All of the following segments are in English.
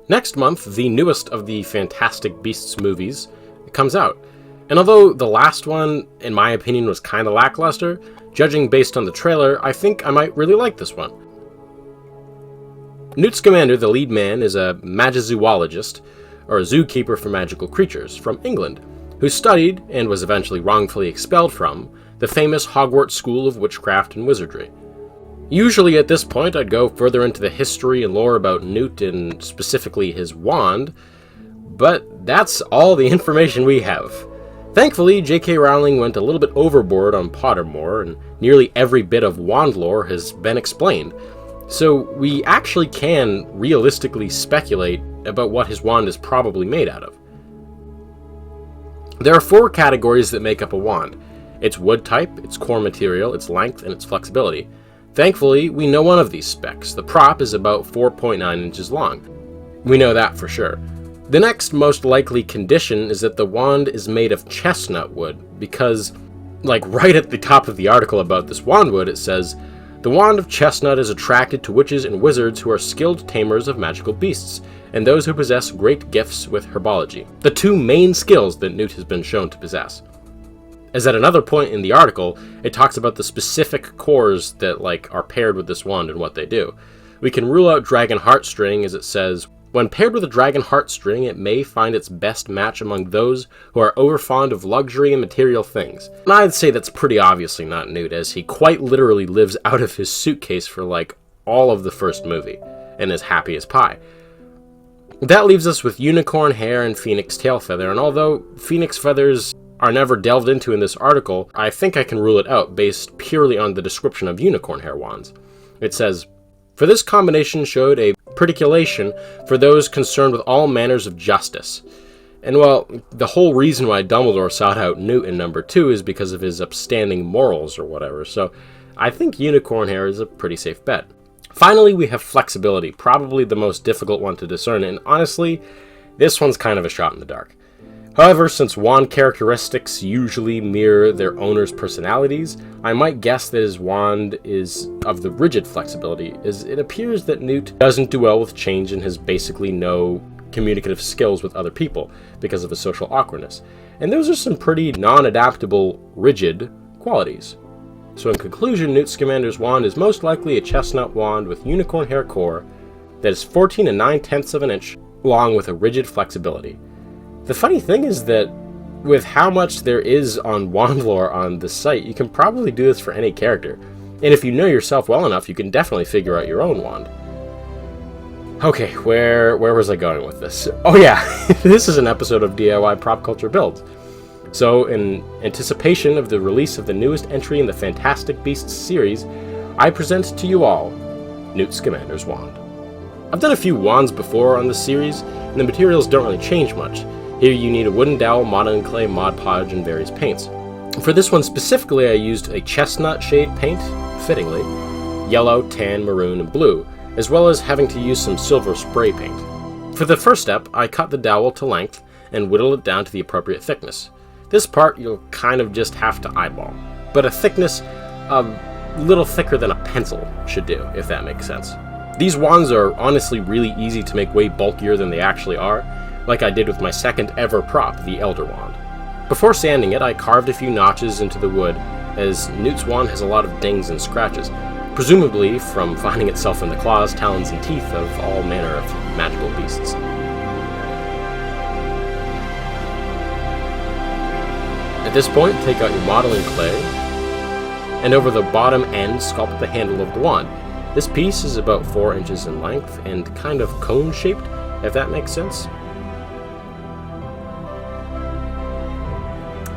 Next month, the newest of the Fantastic Beasts movies comes out. And although the last one, in my opinion, was kind of lackluster, judging based on the trailer, I think I might really like this one. Newt Scamander, the lead man, is a magizoologist, or a zookeeper for magical creatures, from England, who studied, and was eventually wrongfully expelled from, the famous Hogwarts School of Witchcraft and Wizardry. Usually at this point I'd go further into the history and lore about Newt and specifically his wand, but that's all the information we have. Thankfully, J.K. Rowling went a little bit overboard on Pottermore, and nearly every bit of wand lore has been explained, so we actually can realistically speculate about what his wand is probably made out of. There are 4 categories that make up a wand: its wood type, its core material, its length, and its flexibility. Thankfully, we know one of these specs. The prop is about 4.9 inches long. We know that for sure. The next most likely condition is that the wand is made of chestnut wood, because, like right at the top of the article about this wand wood, it says, "The wand of chestnut is attracted to witches and wizards who are skilled tamers of magical beasts, and those who possess great gifts with herbology," the 2 main skills that Newt has been shown to possess. As at another point in the article, it talks about the specific cores that are paired with this wand and what they do. We can rule out dragon heartstring, as it says, "When paired with a dragon heartstring, it may find its best match among those who are overfond of luxury and material things." And I'd say that's pretty obviously not Newt, as he quite literally lives out of his suitcase for all of the first movie, and is happy as pie. That leaves us with unicorn hair and phoenix tail feather, and although phoenix feathers are never delved into in this article, I think I can rule it out based purely on the description of unicorn hair wands. It says, "For this combination showed a predilection for those concerned with all manners of justice." And well, the whole reason why Dumbledore sought out Newt in number 2 is because of his upstanding morals or whatever, so I think unicorn hair is a pretty safe bet. Finally, we have flexibility, probably the most difficult one to discern, and honestly, this one's kind of a shot in the dark. However, since wand characteristics usually mirror their owner's personalities, I might guess that his wand is of the rigid flexibility, as it appears that Newt doesn't do well with change and has basically no communicative skills with other people because of his social awkwardness. And those are some pretty non-adaptable, rigid qualities. So in conclusion, Newt Scamander's wand is most likely a chestnut wand with unicorn hair core that is 14 9/10 of an inch long with a rigid flexibility. The funny thing is that with how much there is on wand lore on the site, you can probably do this for any character. And if you know yourself well enough, you can definitely figure out your own wand. Okay, where was I going with this? Oh yeah, this is an episode of DIY Prop Culture Builds. So in anticipation of the release of the newest entry in the Fantastic Beasts series, I present to you all Newt Scamander's wand. I've done a few wands before on this series, and the materials don't really change much. Here you need a wooden dowel, Mod clay, Mod Podge, and various paints. For this one specifically, I used a chestnut shade paint, fittingly, yellow, tan, maroon, and blue, as well as having to use some silver spray paint. For the first step, I cut the dowel to length and whittled it down to the appropriate thickness. This part you'll kind of just have to eyeball, but a thickness a little thicker than a pencil should do, if that makes sense. These wands are honestly really easy to make way bulkier than they actually are, like I did with my second ever prop, the Elder Wand. Before sanding it, I carved a few notches into the wood, as Newt's wand has a lot of dings and scratches, presumably from finding itself in the claws, talons, and teeth of all manner of magical beasts. At this point, take out your modeling clay, and over the bottom end, sculpt the handle of the wand. This piece is about 4 inches in length and kind of cone-shaped, if that makes sense.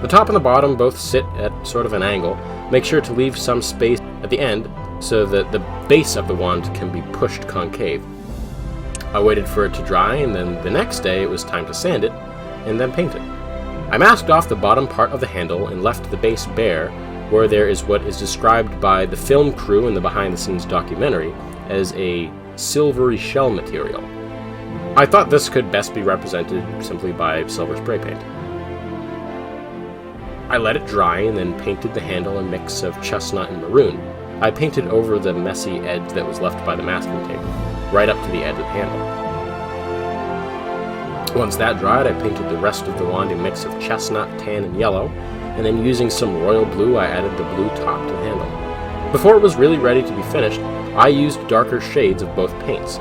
The top and the bottom both sit at sort of an angle. Make sure to leave some space at the end so that the base of the wand can be pushed concave. I waited for it to dry, and then the next day it was time to sand it and then paint it. I masked off the bottom part of the handle and left the base bare, where there is what is described by the film crew in the behind-the-scenes documentary as a silvery shell material. I thought this could best be represented simply by silver spray paint. I let it dry and then painted the handle a mix of chestnut and maroon. I painted over the messy edge that was left by the masking tape, right up to the edge of the handle. Once that dried, I painted the rest of the wand a mix of chestnut, tan, and yellow, and then using some royal blue, I added the blue top to the handle. Before it was really ready to be finished, I used darker shades of both paints,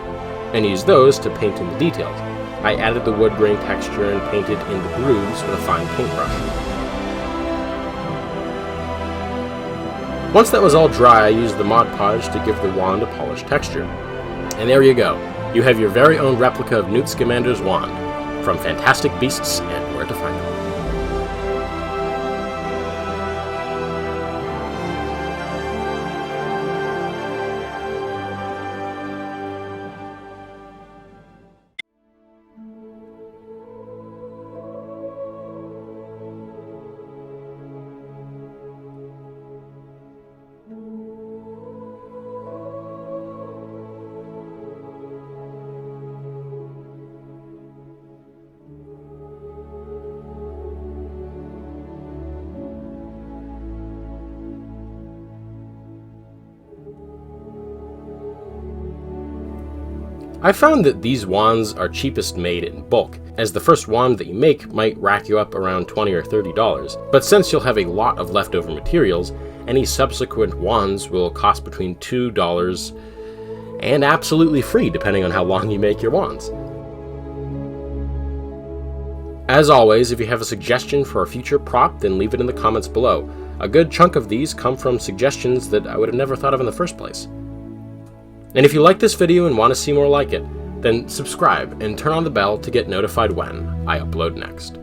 and used those to paint in the details. I added the wood grain texture and painted in the grooves with a fine paintbrush. Once that was all dry, I used the Mod Podge to give the wand a polished texture. And there you go. You have your very own replica of Newt Scamander's wand, from Fantastic Beasts and Where to Find Them. I found that these wands are cheapest made in bulk, as the first wand that you make might rack you up around $20 or $30, but since you'll have a lot of leftover materials, any subsequent wands will cost between $2 and absolutely free depending on how long you make your wands. As always, if you have a suggestion for a future prop, then leave it in the comments below. A good chunk of these come from suggestions that I would have never thought of in the first place. And if you like this video and want to see more like it, then subscribe and turn on the bell to get notified when I upload next.